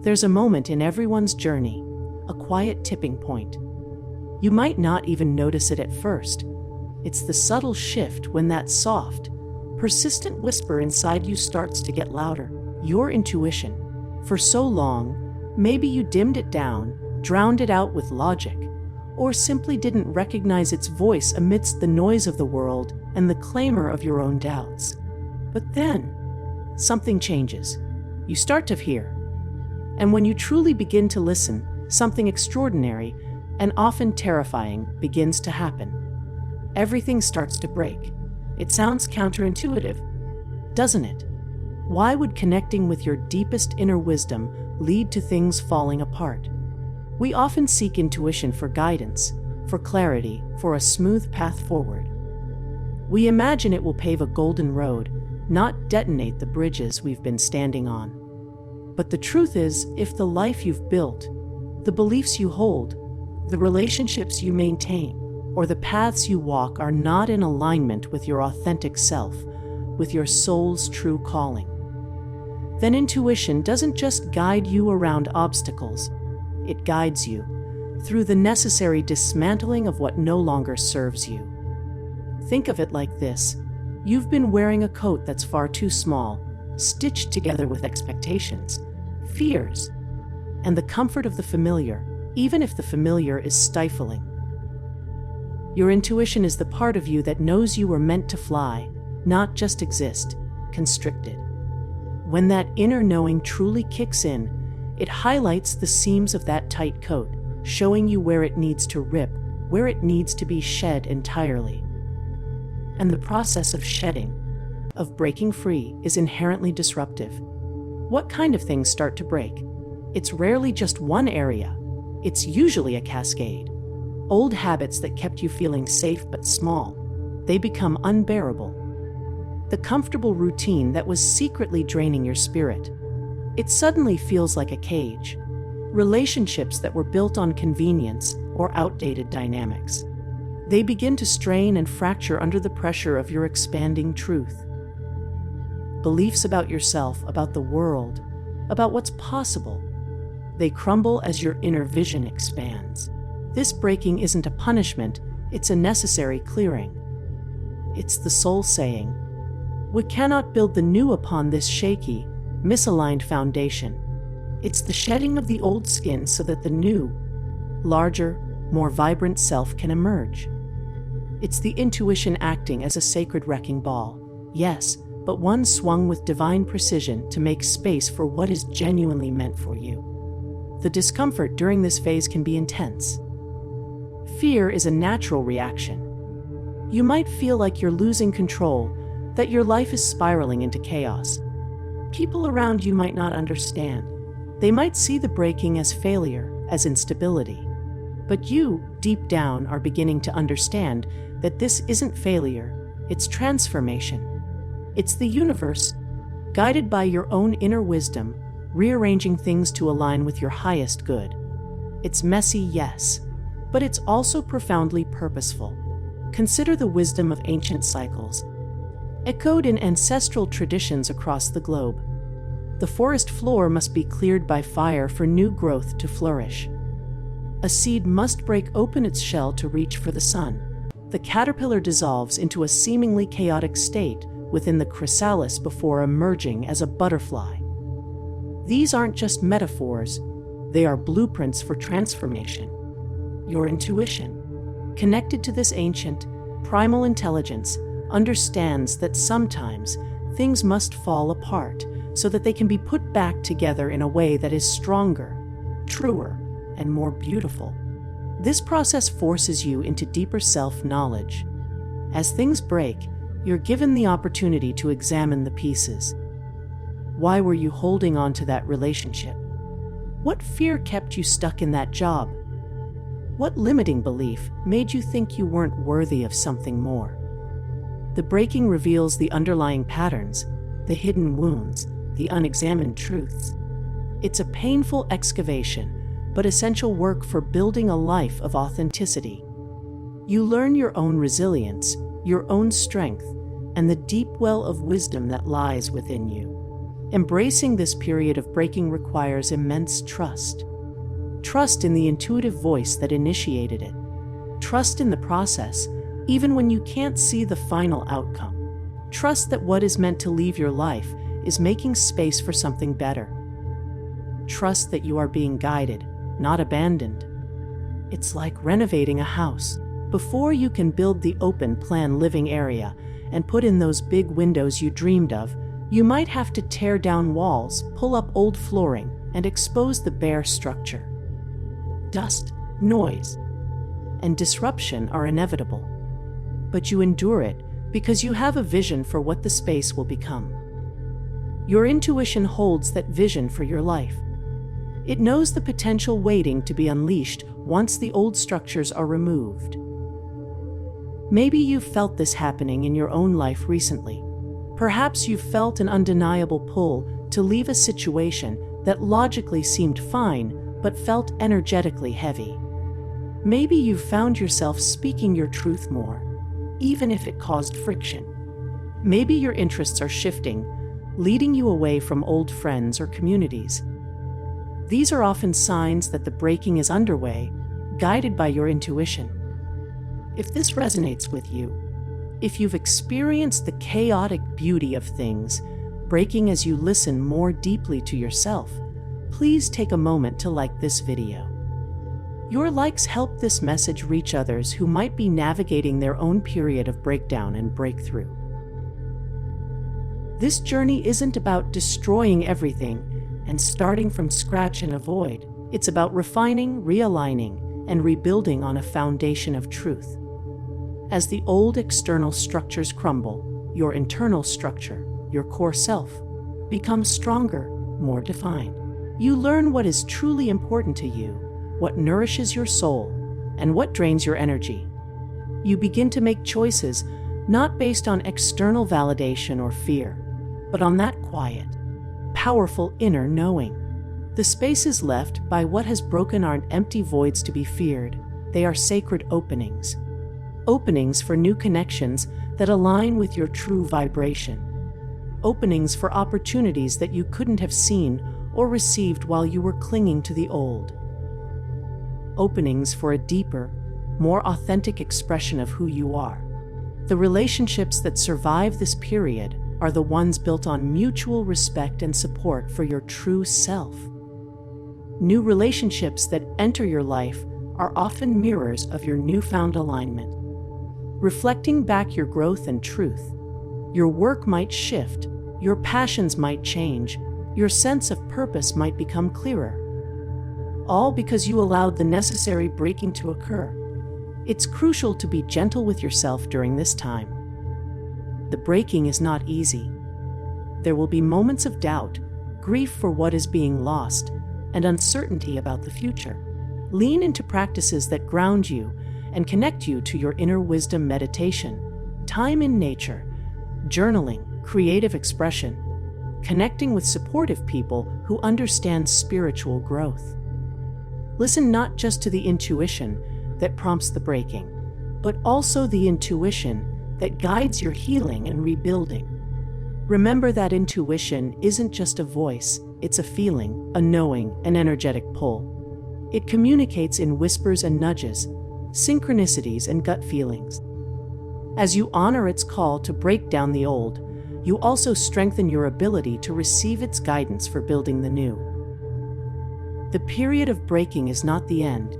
There's a moment in everyone's journey, a quiet tipping point. You might not even notice it at first. It's the subtle shift when that soft, persistent whisper inside you starts to get louder. Your intuition. For so long, maybe you dimmed it down, drowned it out with logic, or simply didn't recognize its voice amidst the noise of the world and the clamor of your own doubts. But then, something changes. You start to hear. And when you truly begin to listen, something extraordinary and often terrifying begins to happen. Everything starts to break. It sounds counterintuitive, doesn't it? Why would connecting with your deepest inner wisdom lead to things falling apart? We often seek intuition for guidance, for clarity, for a smooth path forward. We imagine it will pave a golden road, not detonate the bridges we've been standing on. But the truth is, if the life you've built, the beliefs you hold, the relationships you maintain, or the paths you walk are not in alignment with your authentic self, with your soul's true calling, then intuition doesn't just guide you around obstacles, it guides you through the necessary dismantling of what no longer serves you. Think of it like this. You've been wearing a coat that's far too small, stitched together with expectations, fears, and the comfort of the familiar, even if the familiar is stifling. Your intuition is the part of you that knows you were meant to fly, not just exist, constricted. When that inner knowing truly kicks in, it highlights the seams of that tight coat, showing you where it needs to rip, where it needs to be shed entirely. And the process of shedding, of breaking free, is inherently disruptive. What kind of things start to break? It's rarely just one area. It's usually a cascade. Old habits that kept you feeling safe but small, they become unbearable. The comfortable routine that was secretly draining your spirit, it suddenly feels like a cage. Relationships that were built on convenience or outdated dynamics, they begin to strain and fracture under the pressure of your expanding truth. Beliefs about yourself, about the world, about what's possible, they crumble as your inner vision expands. This breaking isn't a punishment, it's a necessary clearing. It's the soul saying, we cannot build the new upon this shaky, misaligned foundation. It's the shedding of the old skin so that the new, larger, more vibrant self can emerge. It's the intuition acting as a sacred wrecking ball, yes, but one swung with divine precision to make space for what is genuinely meant for you. The discomfort during this phase can be intense. Fear is a natural reaction. You might feel like you're losing control, that your life is spiraling into chaos. People around you might not understand. They might see the breaking as failure, as instability. But you, deep down, are beginning to understand that this isn't failure, it's transformation. It's the universe, guided by your own inner wisdom, rearranging things to align with your highest good. It's messy, yes, but it's also profoundly purposeful. Consider the wisdom of ancient cycles, echoed in ancestral traditions across the globe. The forest floor must be cleared by fire for new growth to flourish. A seed must break open its shell to reach for the sun. The caterpillar dissolves into a seemingly chaotic state within the chrysalis before emerging as a butterfly. These aren't just metaphors, they are blueprints for transformation. Your intuition, connected to this ancient, primal intelligence, understands that sometimes things must fall apart so that they can be put back together in a way that is stronger, truer, and more beautiful. This process forces you into deeper self-knowledge. As things break, you're given the opportunity to examine the pieces. Why were you holding on to that relationship? What fear kept you stuck in that job? What limiting belief made you think you weren't worthy of something more? The breaking reveals the underlying patterns, the hidden wounds, the unexamined truths. It's a painful excavation, but essential work for building a life of authenticity. You learn your own resilience, your own strength, and the deep well of wisdom that lies within you. Embracing this period of breaking requires immense trust. Trust in the intuitive voice that initiated it. Trust in the process, even when you can't see the final outcome. Trust that what is meant to leave your life is making space for something better. Trust that you are being guided, not abandoned. It's like renovating a house. Before you can build the open-plan living area and put in those big windows you dreamed of, you might have to tear down walls, pull up old flooring, and expose the bare structure. Dust, noise, and disruption are inevitable. But you endure it because you have a vision for what the space will become. Your intuition holds that vision for your life. It knows the potential waiting to be unleashed once the old structures are removed. Maybe you've felt this happening in your own life recently. Perhaps you've felt an undeniable pull to leave a situation that logically seemed fine but felt energetically heavy. Maybe you've found yourself speaking your truth more, even if it caused friction. Maybe your interests are shifting, leading you away from old friends or communities. These are often signs that the breaking is underway, guided by your intuition. If this resonates with you, if you've experienced the chaotic beauty of things, breaking as you listen more deeply to yourself, please take a moment to like this video. Your likes help this message reach others who might be navigating their own period of breakdown and breakthrough. This journey isn't about destroying everything and starting from scratch in a void. It's about refining, realigning, and rebuilding on a foundation of truth. As the old external structures crumble, your internal structure, your core self, becomes stronger, more defined. You learn what is truly important to you, what nourishes your soul, and what drains your energy. You begin to make choices not based on external validation or fear, but on that quiet, powerful inner knowing. The spaces left by what has broken aren't empty voids to be feared. They are sacred openings. Openings for new connections that align with your true vibration. Openings for opportunities that you couldn't have seen or received while you were clinging to the old. Openings for a deeper, more authentic expression of who you are. The relationships that survive this period are the ones built on mutual respect and support for your true self. New relationships that enter your life are often mirrors of your newfound alignment, reflecting back your growth and truth. Your work might shift, your passions might change, your sense of purpose might become clearer. All because you allowed the necessary breaking to occur. It's crucial to be gentle with yourself during this time. The breaking is not easy. There will be moments of doubt, grief for what is being lost, and uncertainty about the future. Lean into practices that ground you and connect you to your inner wisdom. Meditation, time in nature, journaling, creative expression, connecting with supportive people who understand spiritual growth. Listen not just to the intuition that prompts the breaking, but also the intuition that guides your healing and rebuilding. Remember that intuition isn't just a voice, it's a feeling, a knowing, an energetic pull. It communicates in whispers and nudges, synchronicities and gut feelings. As you honor its call to break down the old, you also strengthen your ability to receive its guidance for building the new. The period of breaking is not the end.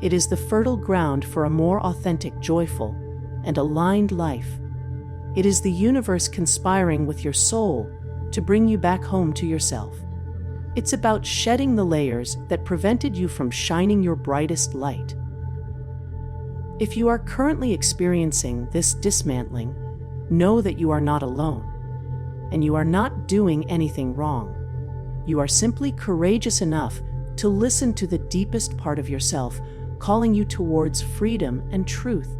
It is the fertile ground for a more authentic, joyful, and aligned life. It is the universe conspiring with your soul to bring you back home to yourself. It's about shedding the layers that prevented you from shining your brightest light. If you are currently experiencing this dismantling, know that you are not alone, and you are not doing anything wrong. You are simply courageous enough to listen to the deepest part of yourself, calling you towards freedom and truth.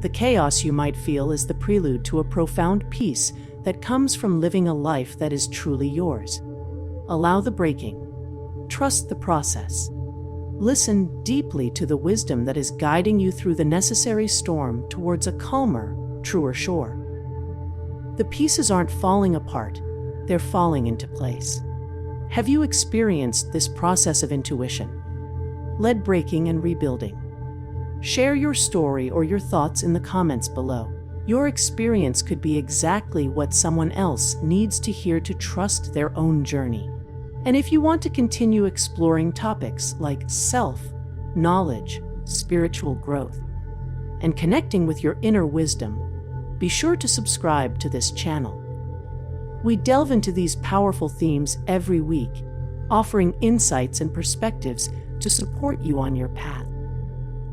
The chaos you might feel is the prelude to a profound peace that comes from living a life that is truly yours. Allow the breaking. Trust the process. Listen deeply to the wisdom that is guiding you through the necessary storm towards a calmer, truer shore. The pieces aren't falling apart. they're falling into place. Have you experienced this process of intuition, lead breaking and rebuilding? Share your story or your thoughts in the comments below. Your experience could be exactly what someone else needs to hear to trust their own journey. And if you want to continue exploring topics like self, knowledge, spiritual growth, and connecting with your inner wisdom, be sure to subscribe to this channel. We delve into these powerful themes every week, offering insights and perspectives to support you on your path.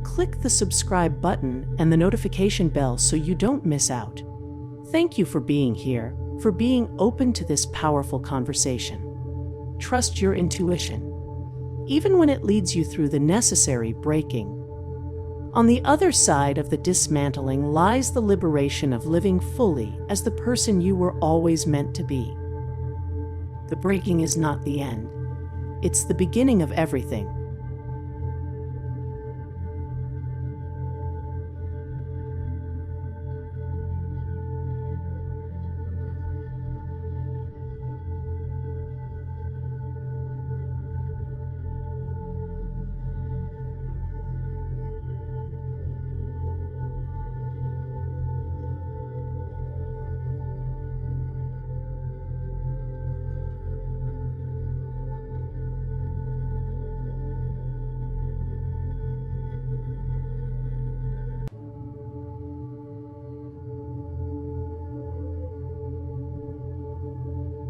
Click the subscribe button and the notification bell so you don't miss out. Thank you for being here, for being open to this powerful conversation. Trust your intuition, even when it leads you through the necessary breaking. On the other side of the dismantling lies the liberation of living fully as the person you were always meant to be. The breaking is not the end. It's the beginning of everything.